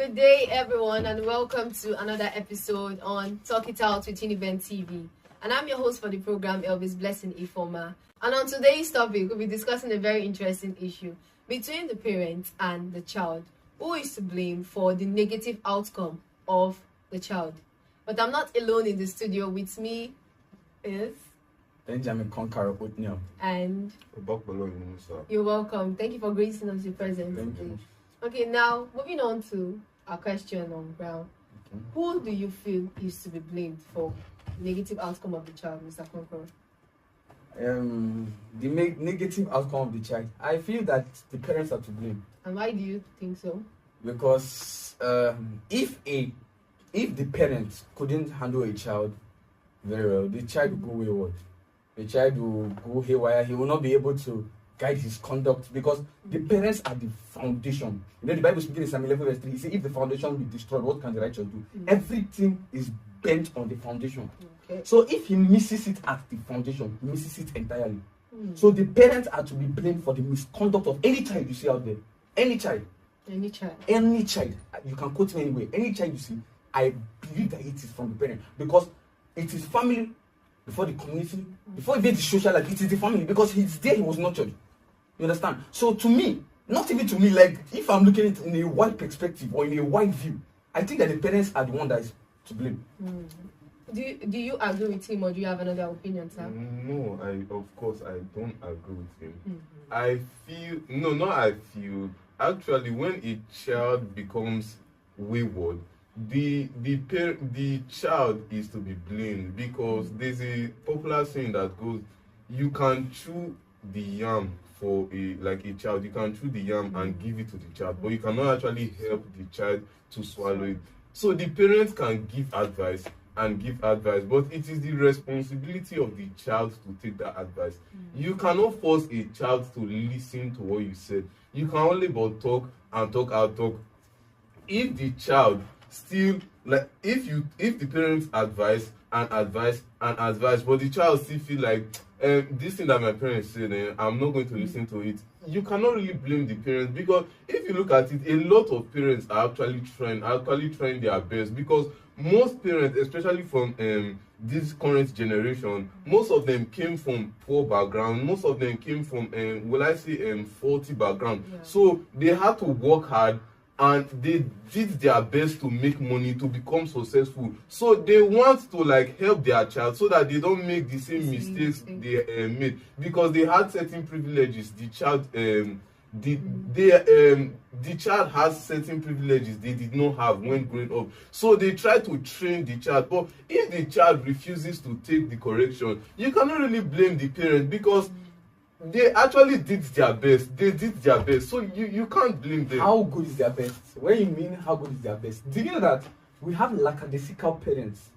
Good day, everyone, and welcome to another episode on Talk It Out with Uniben TV. And I'm your host for the program, Elvis Blessing Ifoma. And on today's topic, we'll be discussing a very interesting issue between the parent and the child. Who is to blame for the negative outcome of the child? But I'm not alone in the studio. With me is Benjamin Conqueror Putnam. And you're welcome. Thank you for gracing us your presence today. Okay, now moving on to our question on ground. Okay. Who do you feel is to be blamed for the negative outcome of the child, Mr. Conqueror? The negative outcome of the child, I feel that the parents are to blame. And why do you think so? Because if the parents couldn't handle a child very well, the child will go wayward. The child will go haywire. He will not be able to guide his conduct because the parents are the foundation. You know, the Bible speaking in Psalm 11 verse 3, it says, if the foundation be destroyed, what can the righteous do? Everything is bent on the foundation. Okay. So if he misses it at the foundation, he misses it entirely. So the parents are to be blamed for the misconduct of any child you see out there. Any child. Any child. Any child. You can quote me anyway. Any child you see, I believe that it is from the parent. Because it is family before the community, before even the social life, it is the family. Because he's there, he was nurtured. You understand? So to me, not even to me, like if I'm looking at it in a wide perspective or in a wide view, I think that the parents are the one that is to blame. Do you agree with him, or do you have another opinion, sir? No, of course I don't agree with him. Actually, when a child becomes wayward, the child is to be blamed, because there's a popular saying that goes, you can chew the yam for a child. You can chew the yam and give it to the child, but you cannot actually help the child to swallow it. So the parents can give advice, but it is the responsibility of the child to take that advice. You cannot force a child to listen to what you said. You can only but talk and talk. If the child still, like, if the parents advise, but the child still feel like this thing that my parents said, I'm not going to listen to it, you cannot really blame the parents, because if you look at it, a lot of parents are actually trying their best, because most parents, especially from this current generation, most of them came from poor background, most of them came from faulty background. So they had to work hard, and they did their best to make money, to become successful. So they want to help their child so that they don't make the same mistakes they made, because they had certain privileges. The child has certain privileges they did not have when growing up. So they try to train the child. But if the child refuses to take the correction, you cannot really blame the parent, because they actually did their best. So you can't blame them. How good is their best? When you mean how good is their best? Do you know that we have lackadaisical parents?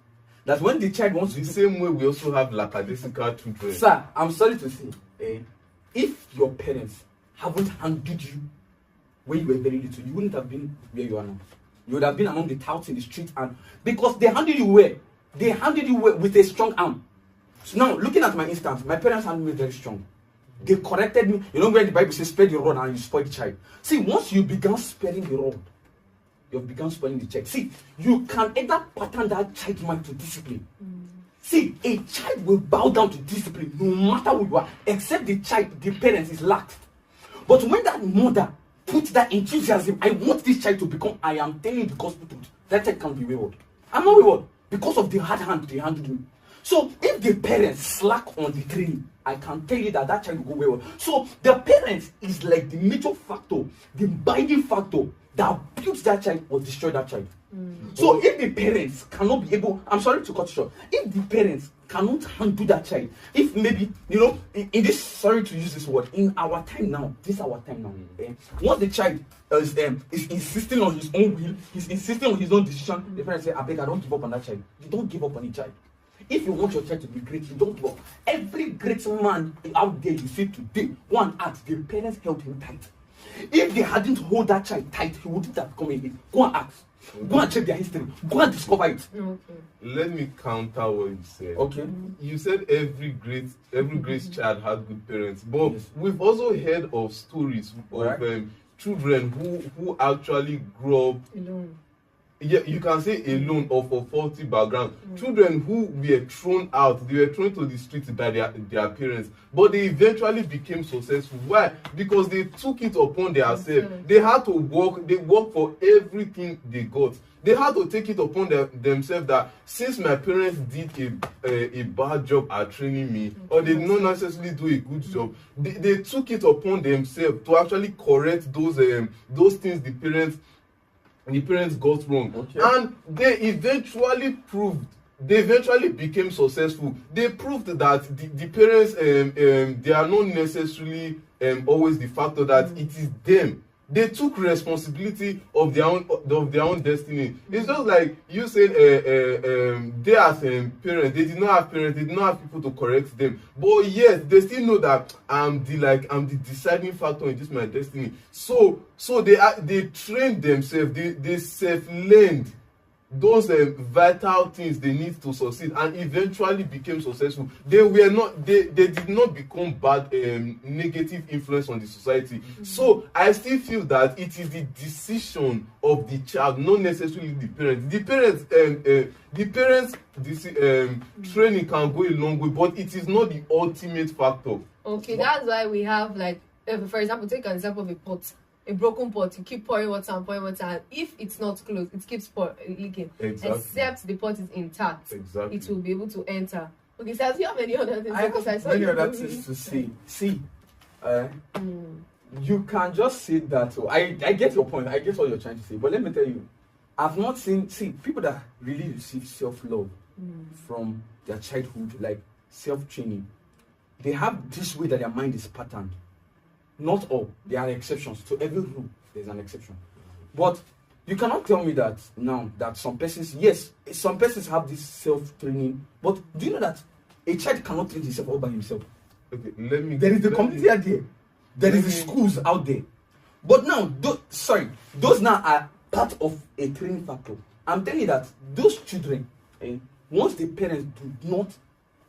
That when the child wants to... The same way we also have lackadaisical children. Sir, I'm sorry to say, if your parents haven't handled you when you were very little, you wouldn't have been where you are now. You would have been among the touts in the street, and because they handled you well. They handled you well with a strong arm. So now, looking at my instance, my parents handled me very strong. They corrected me. You know where the Bible says, spare the rod and you spoil the child. See, once you began sparing the rod, you have begun spoiling the child. See, you can either pattern that child mind to discipline. See, a child will bow down to discipline no matter who you are, except the parent is lax. But when that mother puts that enthusiasm, I want this child to become, I am telling you the gospel truth, that child can't be wayward. I'm not wayward because of the hard hand they handled me. So if the parents slack on the training, I can tell you that child will go wayward. So the parents is like the major factor, the binding factor that builds that child or destroy that child. So if the parents cannot be able, I'm sorry to cut short, if the parents cannot handle that child, if maybe, in this, sorry to use this word, in our time now, once the child is insisting on his own will, he's insisting on his own decision, the parents say, I beg, I don't give up on that child. You don't give up on the child. If you want your child to be great, you don't give up. Every great man out there you see today, one act, the parents held him tight. If they hadn't hold that child tight, he wouldn't have come in. Go and ask. Go and check their history. Go and discover it. Okay. Let me counter what you said. Okay. You said every great child had good parents, but we've also heard of stories of children who actually grew up, alone. yeah, you can say alone or for faulty background. Children who were thrown out, they were thrown to the streets by their parents, but they eventually became successful. Why? Because they took it upon themselves. They had to work. They worked for everything they got. They had to take it upon themselves that since my parents did a bad job at training me, or they did not necessarily do a good job, they took it upon themselves to actually correct those things the parents got wrong. Okay. And they eventually became successful. They proved that the parents they are not necessarily always the factor, that it is them. They took responsibility of their own destiny. It's just like you said, they as parents, they did not have parents, they did not have people to correct them. But yes, they still know that I'm the deciding factor in this my destiny. So they trained themselves, they self-learned those vital things they need to succeed, and eventually became successful. They did not become bad negative influence on the society. So I still feel that it is the decision of the child, not necessarily the parents. The parents training can go a long way, but it is not the ultimate factor. Okay, that's why we have, like, for example, take an example of a pot. A broken pot, you keep pouring water, and if it's not closed, it keeps leaking. Exactly. Except the pot is intact. Exactly. It will be able to enter. Okay, so do you have any other things? I have many other things to say. See, you can just say that. Oh, I get your point. I get what you're trying to say. But let me tell you, I've not seen people that really receive self-love from their childhood, like self-training. They have this way that their mind is patterned. Not all. There are exceptions. To every rule, there's an exception. But you cannot tell me that now that some persons have this self-training. But do you know that a child cannot train himself all by himself? Okay, there is the community out there. There is the schools out there. But now, those now are part of a training factor. I'm telling you that those children, once the parents do not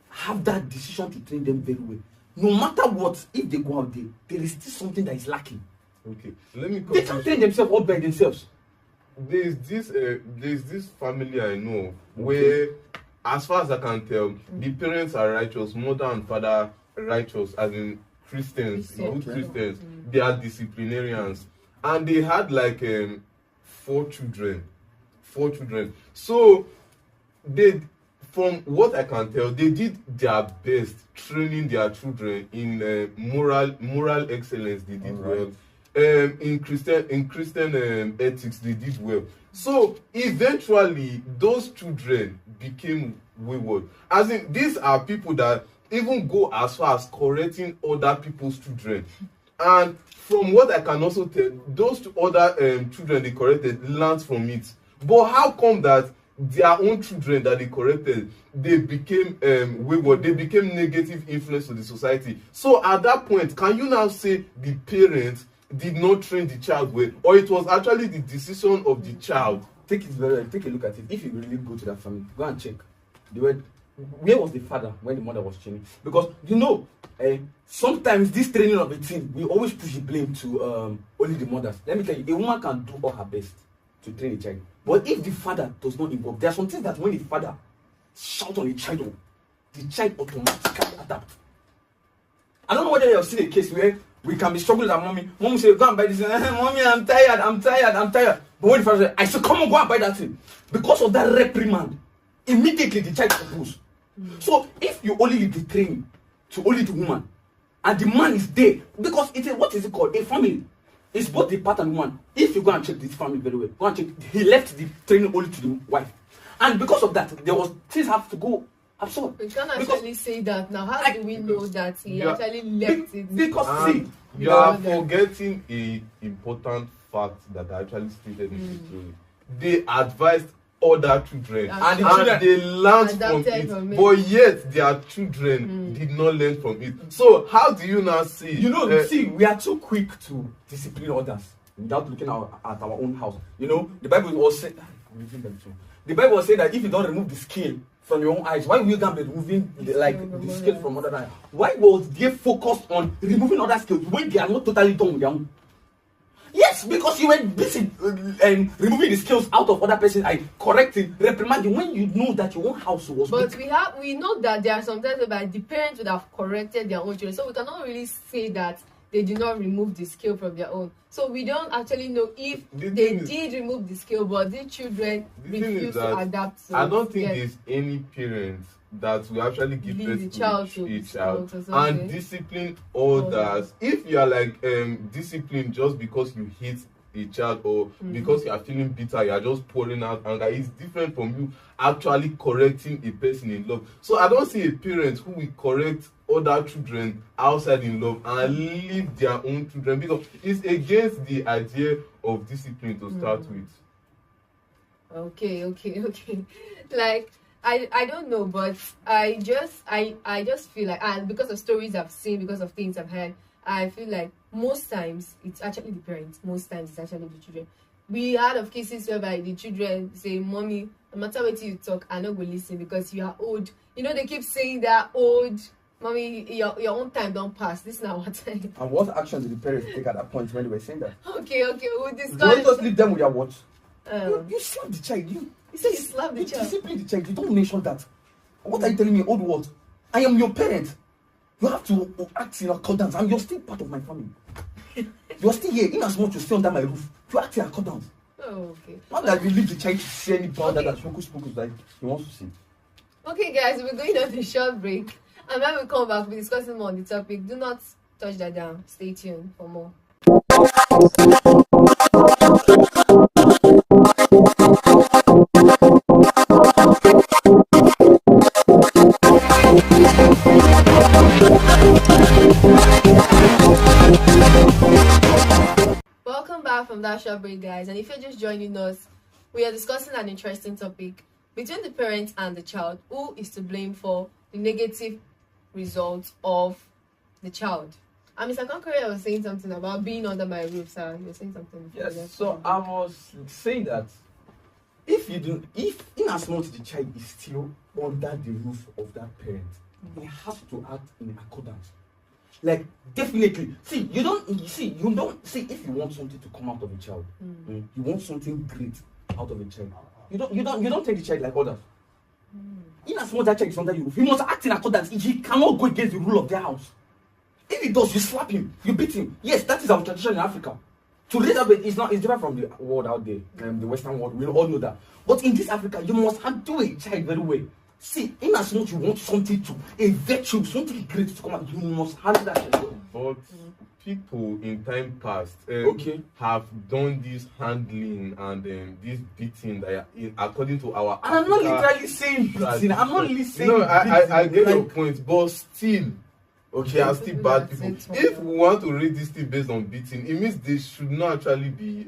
have that decision to train them very well, no matter what, if they go out there is still something that is lacking. Okay, let me. They can't train themselves all by themselves. There's this family I know where, as far as I can tell, the parents are righteous, mother and father righteous, as in Christians, good Christians. They are disciplinarians, and they had like 4 children. So they. From what I can tell, they did their best training their children in moral excellence. They did well. In Christian ethics, they did well. So eventually, those children became wayward. As in, these are people that even go as far as correcting other people's children. And from what I can also tell, those other children they corrected learned from it. But how come that their own children that they corrected, they became wayward, they became negative influence to the society? So at that point, can you now say the parents did not train the child well, or it was actually the decision of the child? Take a look at it. If you really go to that family, go and check. Where was the father when the mother was training? Because sometimes this training of a teen, we always push the blame to only the mothers. Let me tell you, a woman can do all her best to train a child. But if the father does not involve, there are some things that when the father shouts on the child automatically adapt. I don't know whether you have seen a case where we can be struggling with our mommy. Mom will say, go and buy this. Mommy, I'm tired. But when the father says, I said, come on, go and buy that thing. Because of that reprimand, immediately the child composes. So if you only leave the training to only the woman, and the man is there, because it's what is it called? A family. It's both the part and woman. If you go and check this family very well, go and check. He left the training only to the wife, and because of that, things have to go absurd. We can't actually say that now. How do we know that he actually left it? Because you are forgetting a important fact that I actually stated in the story. They advised other children, and they learned from it, but yet their children did not learn from it. So how do you now see? We are too quick to discipline others without looking at our own house. The Bible was saying that if you don't remove the scale from your own eyes, why will you be removing the scale from other eyes? Why was they focused on removing other scales when they are not totally done with their own? Yes, because you were busy removing the skills out of other person, correcting, reprimanding when you know that your own house was But weak. we know that there are sometimes whereby the parents would have corrected their own children, so we cannot really say that they do not remove the skill from their own. So we don't actually know if they did remove the skill, but the children refuse to adapt. So, I don't think there's any parents that will actually give birth to a child and discipline others. If you are like disciplined just because you hate a child or because you are feeling bitter, you are just pouring out anger, it's different from you actually correcting a person in love. So I don't see a parent who will correct other children outside in love and leave their own children, because it's against the idea of discipline to start with. Okay. Like I don't know, but I just feel like, and because of stories I've seen, because of things I've heard, I feel like most times it's actually the parents, most times it's actually the children. We heard of cases whereby the children say, "Mommy, no matter what you talk, I not go listen because you are old." You know, they keep saying that old. Mommy, your own time don't pass. This is not our time. And what action did the parents take at that point when they were saying that? Okay, we'll discuss. Don't just leave them with your watch. You slap the child. You say you slap the child. Discipline the child. You don't mention that. What are you telling me, old words? I am your parent. You have to act in accordance, and you're still part of my family. You're still here, in as much you stay under my roof. You act in accordance. Oh, okay. Not that you leave the child to see any powder that focus like he wants to see. Okay, guys, we're going on a short break. And when we come back, we'll be discussing more on the topic. Do not touch that down. Stay tuned for more. Welcome back from that short break, guys. And if you're just joining us, we are discussing an interesting topic between the parents and the child. Who is to blame for the negative results of the child? And Mr. Conqueror was saying something about being under my roof, sir. You were saying something. Yes, so I was saying that if in as much the child is still under the roof of that parent, he has to act in accordance. Like, definitely, if you want something to come out of a child, you want something great out of a child, you don't take the child like others. In as much that child is under your roof, you must act in accordance. He cannot go against the rule of their house. If he does, you slap him, you beat him. Yes, that is our tradition in Africa. To raise up, it's different from the world out there, the Western world. We all know that. But in this Africa, you must handle a child very well. See, in as much you want something a virtue, something great to come out, you must handle that child. But people in time past have done this handling and this beating that according to our and I'm not literally saying beating. I'm not literally saying no, I get your point, but still they are still bad people. If we want to rate this thing based on beating, it means they should not actually be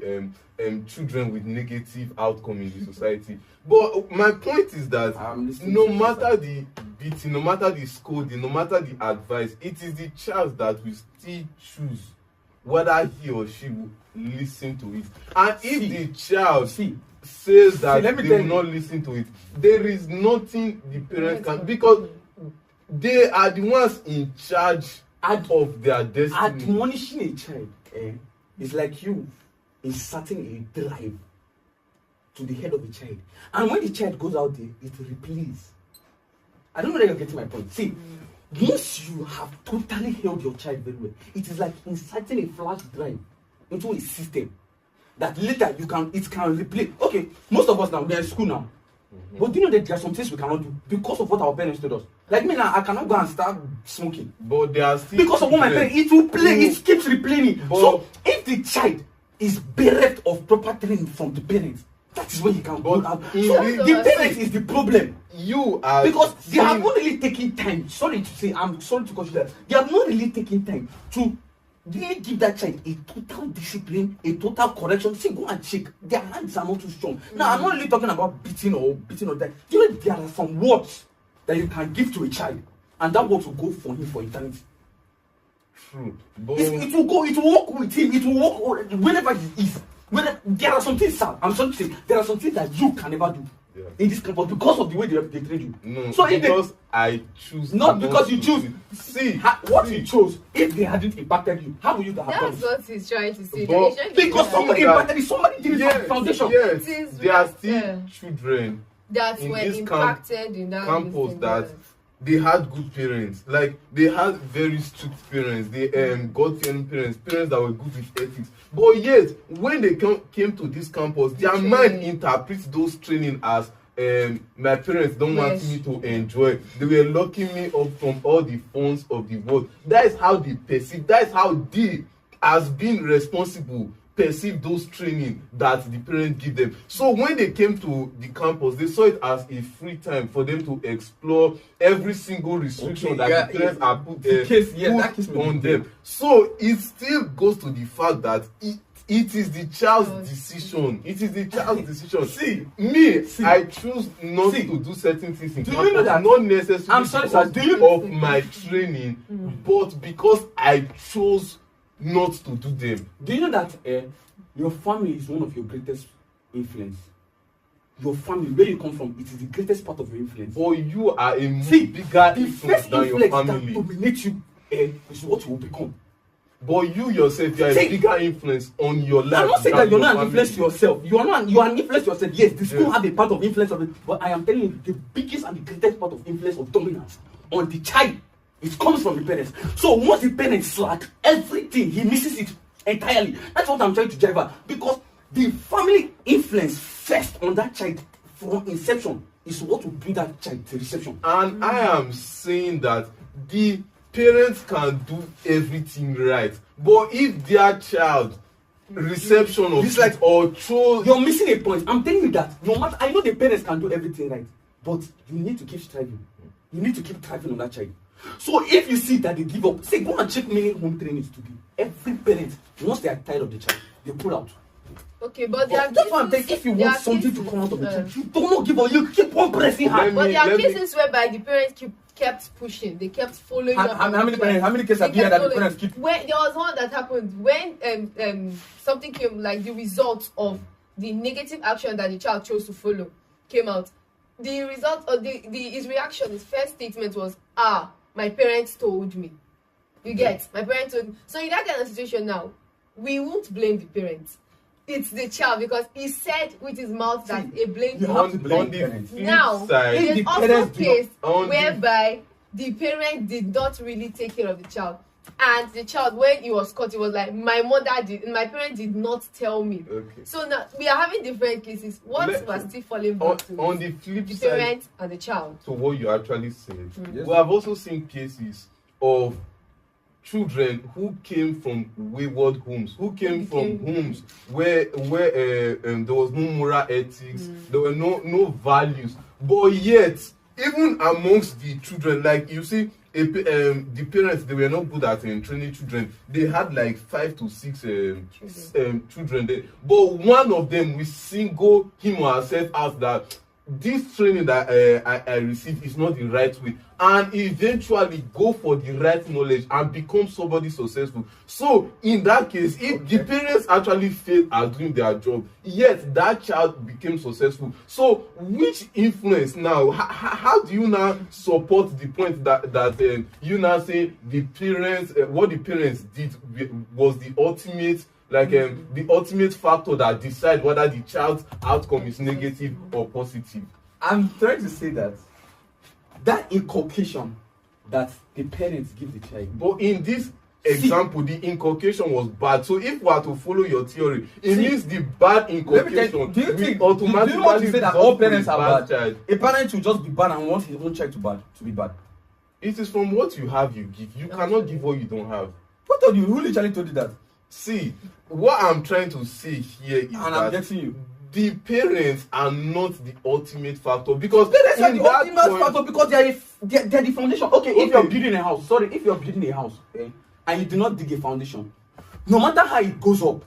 children with negative outcome in the society. But my point is that no matter the beating, no matter the scolding, no matter the advice, it is the child that will still choose whether he or she will listen to it. And if the child says that they will not listen to it, there is nothing the parent can, because they are the ones in charge of their destiny. Admonishing a child is like you inserting a drive to the head of the child. And when the child goes out there, it replays. I don't know whether you're getting my point. See, once you have totally held your child very well, it is like inserting a flash drive into a system that later it can replay. Okay, most of us now, we are in school now. But do you know that there are some things we cannot do because of what our parents told us? Like me now, I cannot go and start smoking. But they are still because of what my parents, it will play, it keeps replaying. So if the child is bereft of proper training from the parents, that is when he can go out. So the parents is the problem. You are because they have not really taken time. Sorry to say, I'm sorry to consider. They have not really taken time to really give that child a total discipline, a total correction. See, go and check. Their hands are not too strong. Now, I'm not really talking about beating or that. You know, there are some words that you can give to a child, and that word will go for him for eternity. True. It will go, it will walk with him, it will walk wherever he is. There are some things, sir, I'm sorry to say, there are some things that you can never do. in this campus because of the way they train you. No, so because I choose. Not because you choose. See, what you chose. If they hadn't impacted you, how would you have done? That's what he's trying to say. Because somebody impacted you, somebody did it from the foundation. Yes, there are still children that were impacted in that campus that they had good parents. Like they had very strict parents. They God-fearing parents that were good with ethics. But yet, when they came to this campus, their mind interprets those training as my parents don't want me to enjoy. They were locking me up from all the funds of the world. That is how they perceive. That is how they, as being responsible, perceive those training that the parents give them. So when they came to the campus, they saw it as a free time for them to explore every single restriction that the parents are put on them. So it still goes to the fact that it is the child's decision. It is the child's decision. I choose not to do certain things in campus, you know that? Not necessarily because of my training, but because I chose not to do them. Do you know that your family is one of your greatest influence? Your family, where you come from, it is the greatest part of your influence. Or you are a bigger influence than your family. That dominates you is what you will become. But you yourself, you are a bigger influence on your life. I'm not saying that you're not an influence to yourself. You are an influence to yourself. Yes, the school have a part of influence of it, but I am telling you, the biggest and the greatest part of influence of dominance on the child, it comes from the parents. So once the parents slack everything, he misses it entirely. That's what I'm trying to drive at. Because the family influence first on that child from inception is what will bring that child to reception. And I am saying that the parents can do everything right, but if their child reception of it's like or chose, you're missing a point. I'm telling you that no matter, I know the parents can do everything right, but you need to keep striving. You need to keep thriving on that child. So if you see that they give up, say go and check many home trainings today. Every parent, once they are tired of the child, they pull out. Okay, but that's why I'm saying, if you want something to come out of the child, you don't know, give up. You keep on pressing hard. But there are cases whereby the parents kept pushing, they kept following up. How many cases have you had that the parents keep? When there was one that happened when something came, like the result of the negative action that the child chose to follow came out. The result of his reaction, his first statement was, my parents told me. You get? My parents told me. So in that kind of situation now, we won't blame the parents. It's the child, because he said with his mouth that a blame on the parents. Now, there's also a case whereby the parent did not really take care of the child. And the child, when he was caught, he was like, my parent did not tell me. Okay. So now we are having different cases. What was still falling back to on the flip the side, parent and the child. to what you actually said, Yes. we have also seen cases of children who came from wayward homes, who came from homes where there was no moral ethics, there were no values, but yet even amongst the children, like you see, the parents, they were not good at training children. They had like 5 to 6 children there, but one of them, we single him or herself out that this training that I received is not the right way, and eventually go for the right knowledge and become somebody successful. So in that case, if the parents actually failed at doing their job, yet that child became successful, so which influence now? How do you now support the point that you now say the parents, what the parents did was the ultimate, like the ultimate factor that decide whether the child's outcome is negative or positive? I'm trying to say that inculcation that the parents give the child. But in this example, the inculcation was bad. So if we are to follow your theory, it means the bad inculcation. Do you think automatically say that all parents are bad? Child. A parent will just be bad and want his own child to be bad. It is from what you have you give. You cannot give what you don't have. What told you? Who literally told you that? See, what I'm trying to say here is and I'm getting you. The parents are not the ultimate factor, because parents are the ultimate factor because they're the foundation. Okay, if you're building a house, and you do not dig a foundation, no matter how it goes up,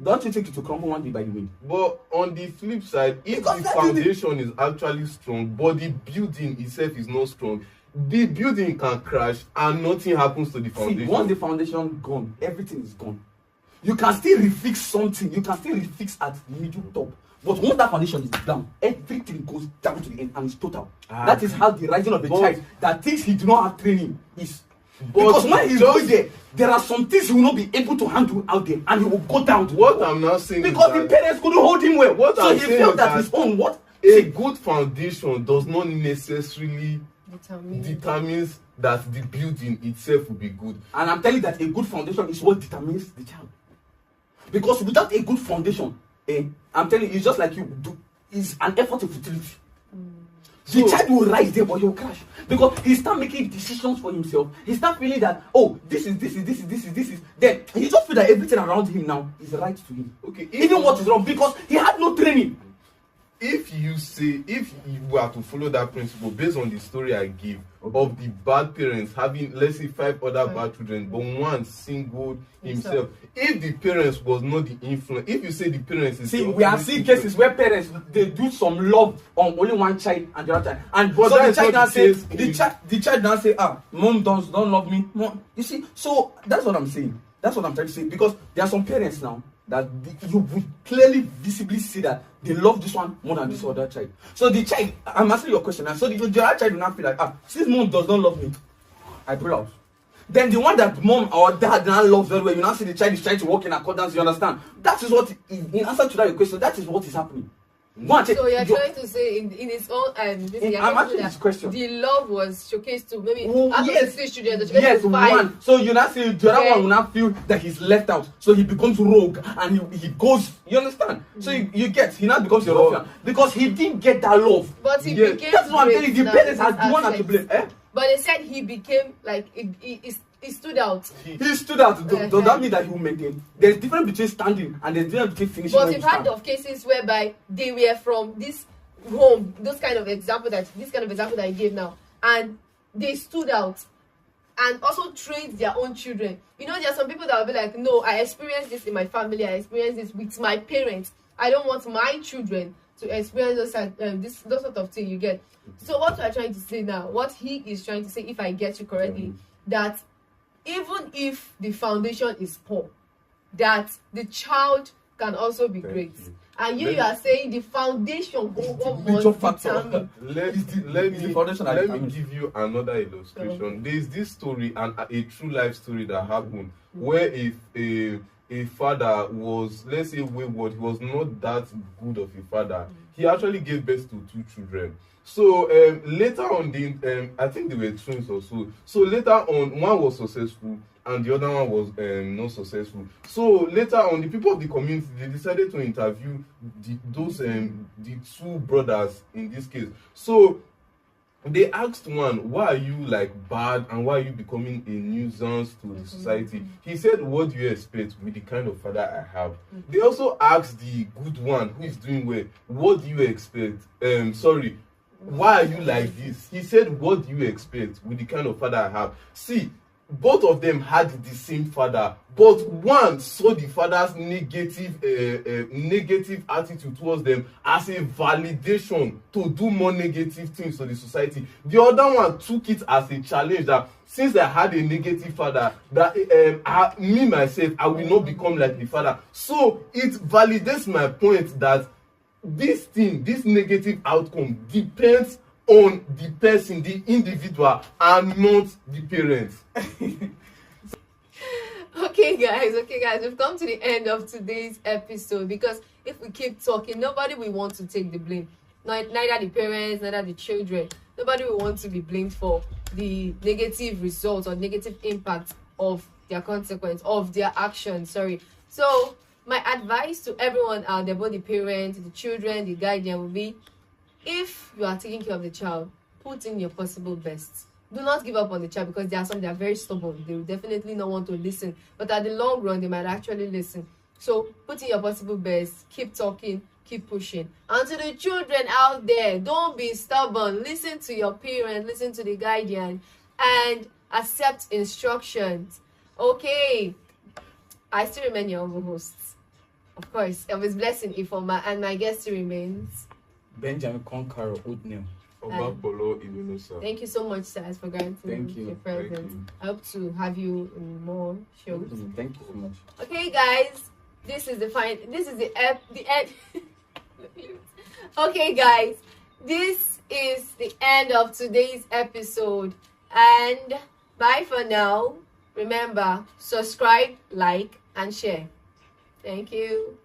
don't you think it will crumble one day by the wind? But on the flip side, if because the foundation is actually strong, but the building itself is not strong, the building can crash and nothing happens to the foundation. See, once the foundation gone, everything is gone. You can still refix something. You can still refix at the middle top. But once that foundation is down, everything goes down to the end and it's total. Ah, That is how the rising of a but- child that thinks he do not have training is. But Because when he's just- going there are some things he will not be able to handle out there, and he will go down. To What I'm not saying because is the that parents couldn't hold him well. What So I'm he saying felt is that that- his own what? a good foundation does not necessarily Determine. determines that the building itself will be good. And I'm telling you that a good foundation is what determines the child. Because without a good foundation, I'm telling you, it's just like you do, it's an effort of futility. The So- child will rise there, but he will crash. Because he start making decisions for himself. He start feeling that, oh, this is. Then he just feel that everything around him now is right to him. Okay, Even what is wrong, because he had no training. if you were to follow that principle based on the story I give of the bad parents having, let's say, 5 other bad children, but one singled himself. If the parents was not the influence, if you say the parents is See, the we have seen cases where parents they do some love on only one child and the other child, and But so that the is child not now the say case. the child now say, mom don't love me. Mom, you see, so that's what I'm saying. That's what I'm trying to say, because there are some parents now that you would clearly visibly see that they love this one more than this other child. So the child, I'm answering your question now. So the other child will not feel like, since mom does not love me, I pull out. Then the one that mom or dad now loves very well, you now see the child is trying to work in accordance. You understand? That is what, in answer to that question, that is what is happening. Go and check. So you're trying to say in its own I'm asking this question. the love was showcased to maybe out Yes. of the 6 children, the Yes, to 5. one. So you now see the other Okay. one will now feel that he's left out. So he becomes rogue and he goes. You understand? So you get, he now becomes a ruffian because he didn't get that love. But he Yes, became that's what I'm great telling you. The now parents in are this the one that to aspect. blame. But they said he became like he stood out. He stood out. Does that mean that he will maintain? There's difference between standing and there's difference between finishing. But when we've you heard stand. of cases whereby they were from this home, this kind of example that you gave now, and they stood out and also trained their own children. You know, there are some people that will be like, no, I experienced this in my family, I experienced this with my parents. I don't want my children to experience those sort of thing you get. So what we're trying to say now, what he is trying to say, if I get you correctly, that even if the foundation is poor, that the child can also be great. you. And you are saying the foundation major must factor. determine. Let the me foundation that let me determines. give you another illustration. There is this story, and a true life story that happened where a father was, let's say, wayward. He was not that good of a father. He actually gave birth to 2 children. So later on, I think they were twins or so. So later on, one was successful and the other one was not successful. So later on, the people of the community, they decided to interview the 2 brothers in this case. So they asked one, why are you like bad and why are you becoming a nuisance to the society? He said, what do you expect with the kind of father I have? They also asked the good one who is doing well, what do you expect? Why are you like this? He said, what do you expect with the kind of father I have? See, both of them had the same father, but one saw the father's negative attitude towards them as a validation to do more negative things to the society. The other one took it as a challenge that since I had a negative father, that me myself, I will not become like the father. So it validates my point that this negative outcome depends on the person, the individual, and not the parents. Okay guys, we've come to the end of today's episode, because if we keep talking, nobody will want to take the blame. Neither the parents, neither the children. Nobody will want to be blamed for the negative results or negative impact of their consequence, of their actions, So my advice to everyone out there, both the parents, the children, the guardian, will be, if you are taking care of the child, put in your possible best. Do not give up on the child, because there are some that are very stubborn. They will definitely not want to listen, but at the long run, they might actually listen. So put in your possible best, keep talking, keep pushing. And to the children out there, don't be stubborn. Listen to your parents, listen to the guardian, and accept instructions. Okay, I still remain your humble host. Of course, Elvis Blessing Ifoma, and my guest remains Benjamin Conqueror Oatmeal. Thank you so much, Saz, for granting your presence. Thank you. I hope to have you in more shows. Thank you so much. Okay, guys, this is the end. Okay, guys, this is the end of today's episode, and bye for now. Remember, subscribe, like, and share. Thank you.